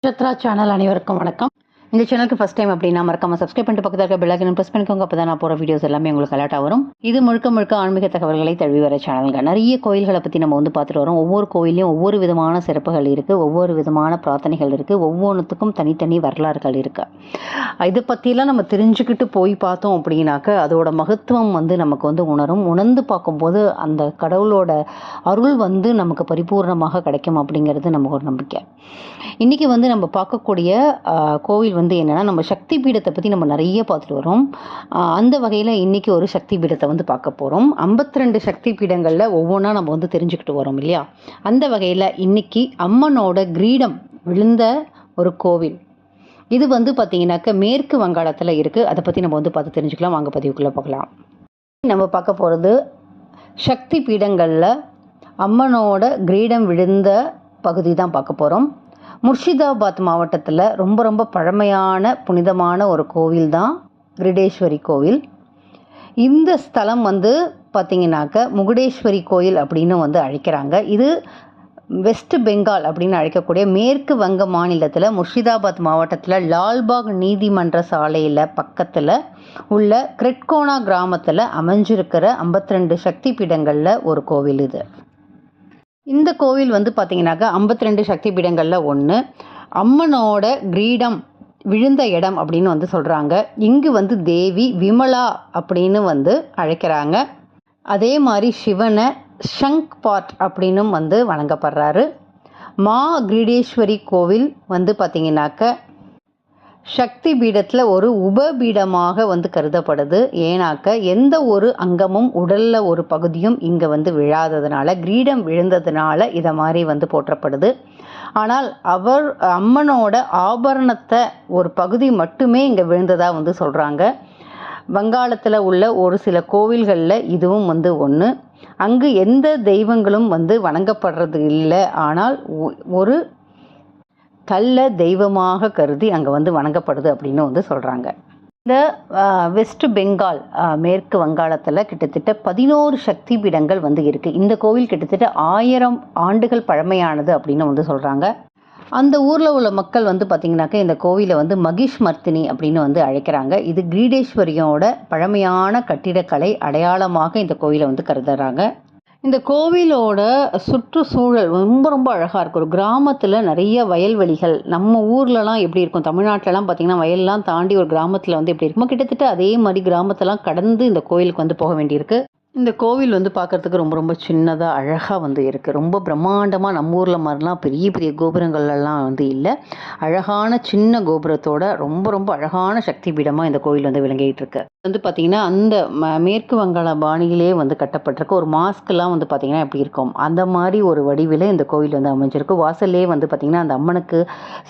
Nakshatra channel அனைவருக்கும் வணக்கம். இந்த சேனலுக்கு ஃபர்ஸ்ட் டைம் அப்படின்னா மறக்காம சப்ஸ்கிரைப் பண்ணிட்டு பக்கத்தில் இருக்க பெல் ஐக்கனை பிரஸ் பண்ணிக்கோங்க. அப்போ தான் நான் போகிற வீடியோஸ் எல்லாமே உங்களுக்கு அலர்ட் வரும். இது முழுக்க ஆன்மீக தகவல்களை தழுவி வர சேனல்ங்க. நிறைய கோயில்களை பற்றி நம்ம பார்த்துட்டு வரோம். ஒவ்வொரு கோயிலையும் ஒவ்வொரு விதமான சிறப்புகள் இருக்குது, ஒவ்வொரு விதமான பிரார்த்தனைகள் இருக்குது, ஒவ்வொன்றுத்துக்கும் தனித்தனி வரலாறுகள் இருக்குது. இதை பற்றிலாம் நம்ம தெரிஞ்சுக்கிட்டு போய் பார்த்தோம் அப்படின்னாக்க அதோட மகத்துவம் நமக்கு உணரும். உணர்ந்து பார்க்கும்போது அந்த கடவுளோட அருள் நமக்கு பரிபூர்ணமாக கிடைக்கும் அப்படிங்கிறது நமக்கு ஒரு நம்பிக்கை. இன்றைக்கி நம்ம பார்க்கக்கூடிய கோவில் என்னென்னா, நம்ம சக்தி பீடத்தை பற்றி நம்ம நிறைய பார்த்துட்டு வரோம். அந்த வகையில் இன்றைக்கி ஒரு சக்தி பீடத்தை பார்க்க போகிறோம். 52 சக்தி பீடங்களில் ஒவ்வொன்றா நம்ம தெரிஞ்சுக்கிட்டு வரோம் இல்லையா? அந்த வகையில் இன்றைக்கி அம்மனோட கிரீடம் விழுந்த ஒரு கோவில். இது பார்த்தீங்கன்னாக்க மேற்கு வங்காளத்தில் இருக்குது. அதை பற்றி நம்ம பார்த்து தெரிஞ்சுக்கலாம். வாங்க பதிவுக்குள்ளே பார்க்கலாம். நம்ம பார்க்க போகிறது சக்தி பீடங்களில் அம்மனோட கிரீடம் விழுந்த பகுதி தான் பார்க்க போகிறோம். முர்ஷிதாபாத் மாவட்டத்தில் ரொம்ப பழமையான புனிதமான ஒரு கோவில் தான் கிரீடேஸ்வரி கோவில். இந்த ஸ்தலம் பார்த்திங்கனாக்க முகுடேஸ்வரி கோயில் அப்படின்னு அழைக்கிறாங்க. இது வெஸ்ட் பெங்கால் அப்படின்னு அழைக்கக்கூடிய மேற்கு வங்க மாநிலத்தில் முர்ஷிதாபாத் மாவட்டத்தில் லால்பாக் நீதிமன்ற சாலையில் பக்கத்தில் உள்ள கிரெட்கோனா கிராமத்தில் அமைஞ்சிருக்கிற 52 சக்தி பீடங்களில் ஒரு கோவில் இது. இந்த கோவில் பார்த்திங்கனாக்கா 52 சக்தி பீடங்களில் ஒன்று. அம்மனோட கிரீடம் விழுந்த இடம் அப்படின்னு சொல்கிறாங்க. இங்கு தேவி விமலா அப்படின்னு அழைக்கிறாங்க. அதே மாதிரி சிவனை ஷங்க் பாட் அப்படின்னும் வணங்கப்படுறாரு. மா கிரீடேஸ்வரி கோவில் பார்த்திங்கனாக்க சக்தி பீடத்தில் ஒரு உபபீடமாக கருதப்படுது. ஏன்னாக்க எந்த ஒரு அங்கமும் உடலில் ஒரு பகுதியும் இங்கே விழாததுனால, கிரீடம் விழுந்ததுனால இதை மாதிரி போற்றப்படுது. ஆனால் அம்மனோட ஆபரணத்தை ஒரு பகுதி மட்டுமே இங்கே விழுந்ததாக சொல்கிறாங்க. வங்காளத்தில் உள்ள ஒரு சில கோவில்களில் இதுவும் ஒன்று. அங்கு எந்த தெய்வங்களும் வணங்கப்படுறது இல்லை. ஆனால் ஒரு கல்ல தெய்வமாக கருதி அங்கே வணங்கப்படுது அப்படின்னு சொல்கிறாங்க. இந்த வெஸ்ட் பெங்கால் மேற்கு வங்காளத்தில் கிட்டத்தட்ட 11 சக்தி பீடங்கள் இருக்குது. இந்த கோவில் கிட்டத்தட்ட 1000 ஆண்டுகள் பழமையானது அப்படின்னு சொல்கிறாங்க. அந்த ஊரில் உள்ள மக்கள் பார்த்திங்கனாக்கா இந்த கோவிலை மகிஷ்மர்த்தினி அப்படின்னு அழைக்கிறாங்க. இது கிரீடேஸ்வரியோட பழமையான கட்டிடக்கலை அடையாளமாக இந்த கோவிலை கருதுறாங்க. இந்த கோவிலோட சுற்றுச்சூழல் ரொம்ப அழகாக இருக்கும். ஒரு கிராமத்தில் நிறைய வயல்வெளிகள், நம்ம ஊர்லலாம் எப்படி இருக்கும், தமிழ்நாட்டிலலாம் பார்த்திங்கன்னா வயல்லாம் தாண்டி ஒரு கிராமத்தில் எப்படி இருக்குமோ கிட்டத்தட்ட அதே மாதிரி கிராமத்தெல்லாம் கடந்து இந்த கோவிலுக்கு போக வேண்டியிருக்கு. இந்த கோவில் பார்க்குறதுக்கு ரொம்ப சின்னதாக அழகாக இருக்குது. ரொம்ப பிரம்மாண்டமாக நம்ம ஊரில் மாதிரிலாம் பெரிய கோபுரங்கள்லாம் இல்லை. அழகான சின்ன கோபுரத்தோட ரொம்ப அழகான சக்தி பீடமாக இந்த கோவில் விளங்கிட்டு இருக்கு. பார்த்திங்கன்னா அந்த மேற்கு வங்காள பாணியிலே கட்டப்பட்டிருக்கு. ஒரு மாஸ்க்கெல்லாம் பார்த்திங்கன்னா எப்படி இருக்கும் அந்த மாதிரி ஒரு வடிவில் இந்த கோவில் அமைஞ்சிருக்கு. வாசல்லே பார்த்திங்கன்னா அந்த அம்மனுக்கு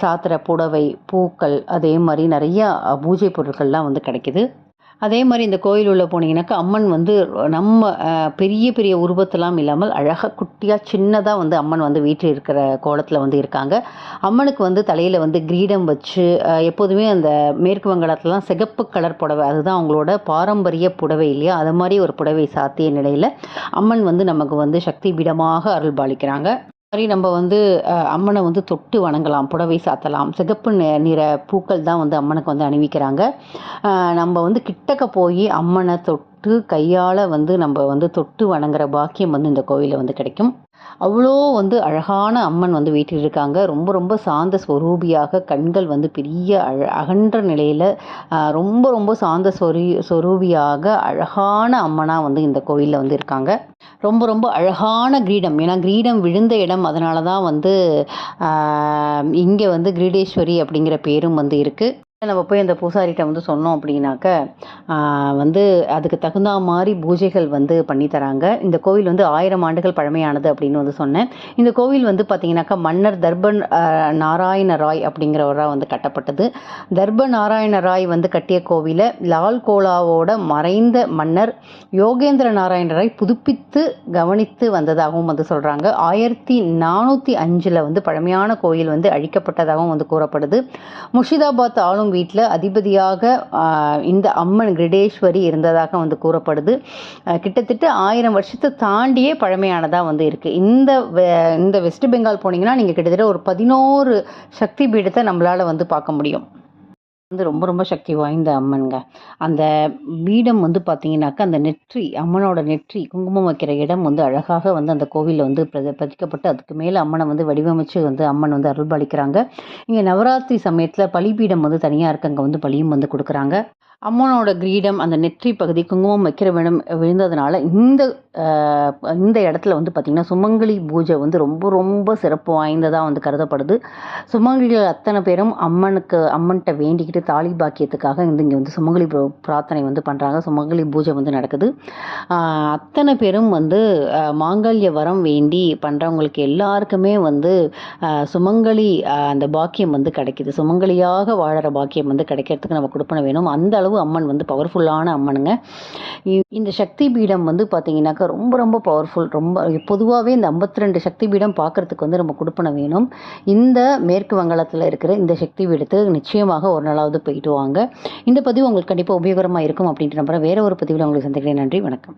சாத்திர புடவை, பூக்கள், அதே மாதிரி நிறையா பூஜை பொருட்கள்லாம் கிடைக்கிது. அதே மாதிரி இந்த கோயில் உள்ள போனீங்கன்னாக்கா அம்மன் நம்ம பெரிய உருவத்தெல்லாம் இல்லாமல் அழகாக குட்டியாக சின்னதாக அம்மன் வீட்டில் இருக்கிற கோலத்தில் இருக்காங்க. அம்மனுக்கு தலையில் கிரீடம் வச்சு, எப்போதுமே அந்த மேற்கு வங்காளத்துலலாம் சிகப்பு கலர் புடவை, அதுதான் அவங்களோட பாரம்பரிய புடவை இல்லையா, அது மாதிரி ஒரு புடவை சாத்திய நிலையில் அம்மன் நமக்கு சக்தி பீடமாக அருள் பாலிக்கிறாங்க. மாதிரி நம்ம அம்மனை தொட்டு வணங்கலாம், புடவை சாத்தலாம். சிகப்பு நிற பூக்கள் தான் அம்மனுக்கு அணிவிக்கிறாங்க. நம்ம கிட்டக்க போய் அம்மனை தொட்டு கையால் நம்ம தொட்டு வணங்குற பாக்கியம் இந்த கோவிலில் கிடைக்கும். அவ்வளோ அழகான அம்மன் வீட்டில் இருக்காங்க. ரொம்ப சாந்த ஸ்வரூபியாக, கண்கள் பெரிய அகன்ற நிலையில் ரொம்ப சாந்த ஸ்வரூபியாக அழகான அம்மனாக இந்த கோவிலில் இருக்காங்க. ரொம்ப அழகான கிரீடம். ஏன்னா கிரீடம் விழுந்த இடம், அதனால தான் இங்கே கிரீடேஸ்வரி அப்படிங்கிற பேரும் இருக்குது. நம்ம போய் அந்த பூசாரிகிட்ட சொன்னோம் அப்படின்னாக்க அதுக்கு தகுந்த மாதிரி பூஜைகள் பண்ணி தராங்க. இந்த கோவில் 1000 ஆண்டுகள் பழமையானது அப்படின்னு சொன்னேன். இந்த கோவில் பார்த்திங்கனாக்கா மன்னர் தர்ப நாராயண ராய் அப்படிங்கிறவராக கட்டப்பட்டது. தர்ப நாராயண ராய் கட்டிய கோவிலை லால் கோலாவோட மறைந்த மன்னர் யோகேந்திர நாராயண ராய் புதுப்பித்து கவனித்து வந்ததாகவும் சொல்கிறாங்க. 1405 பழமையான கோயில் அழிக்கப்பட்டதாகவும் கூறப்படுது. முர்ஷிதாபாத் ஆளும் வீட்டில் அதிபதியாக இந்த அம்மன் கிருடேஸ்வரி இருந்ததாக வந்து கூறப்படுது. கிட்டத்தட்ட 1000 வருஷத்தை தாண்டியே பழமையானதாக வந்து இருக்குது. இந்த வெஸ்ட் பெங்கால் போனீங்கன்னா நீங்கள் கிட்டத்தட்ட ஒரு 11 சக்தி பீடத்தை நம்மளால் வந்து பார்க்க முடியும். வந்து ரொம்ப ரொம்ப சக்தி வாய்ந்த அம்மன்ங்க. அந்த பீடம் வந்து பார்த்தீங்கன்னாக்கா, அந்த நெற்றி அம்மனோட நெற்றி குங்குமம் வைக்கிற இடம் வந்து அழகாக வந்து அந்த கோவிலில் வந்து பதிக்கப்பட்டு அதுக்கு மேலே அம்மனை வந்து வடிவமைச்சு வந்து அம்மன் வந்து அருள்பாலிக்கிறாங்க. இங்கே நவராத்திரி சமயத்தில் பலிபீடம் வந்து தனியாக இருக்கு. அங்கே வந்து பலியும் வந்து கொடுக்குறாங்க. அம்மனோட கிரீடம் அந்த நெற்றி பகுதி குங்குமம் வைக்கிற விழுந்ததுனால இந்த இடத்துல வந்து பார்த்திங்கன்னா சுமங்கலி பூஜை வந்து ரொம்ப ரொம்ப சிறப்பு வாய்ந்ததாக வந்து கருதப்படுது. சுமங்கலிகள் அத்தனை பேரும் அம்மன்கிட்ட வேண்டிக்கிட்டு தாலி பாக்கியத்துக்காக இங்கே வந்து சுமங்கலி பிரார்த்தனை வந்து பண்ணுறாங்க. சுமங்கலி பூஜை வந்து நடக்குது. அத்தனை பேரும் வந்து மாங்கல்ய வரம் வேண்டி பண்ணுறவங்களுக்கு எல்லாருக்குமே வந்து சுமங்கலி அந்த பாக்கியம் வந்து கிடைக்கிது. சுமங்கலியாக வாழற பாக்கியம் வந்து கிடைக்கிறதுக்கு நம்ம கொடுப்பன வேணும். அந்த அளவு அம்மன் வந்து பவர்ஃபுல்லான அம்மனுங்க. இந்த சக்தி பீடம் வந்து பார்த்தீங்கன்னாக்கா ரொம்ப ரொம்ப பவர்ஃபுல். ரொம்ப பொதுவாகவே இந்த 52 சக்தி பீடம் பார்க்குறதுக்கு வந்து நம்ம கொடுப்பன வேணும். இந்த மேற்கு வங்காளத்தில் இருக்கிற இந்த சக்தி பீடத்துக்கு நிச்சயமாக ஒரு நாளாவது போயிட்டு வாங்க. இந்த பதிவு உங்களுக்கு கண்டிப்பாக உபயோகரமாக இருக்கும் அப்படின்ட்டு நம்புறேன். வேற ஒரு பதிவில் உங்களுக்கு சந்திக்கிறேன். நன்றி, வணக்கம்.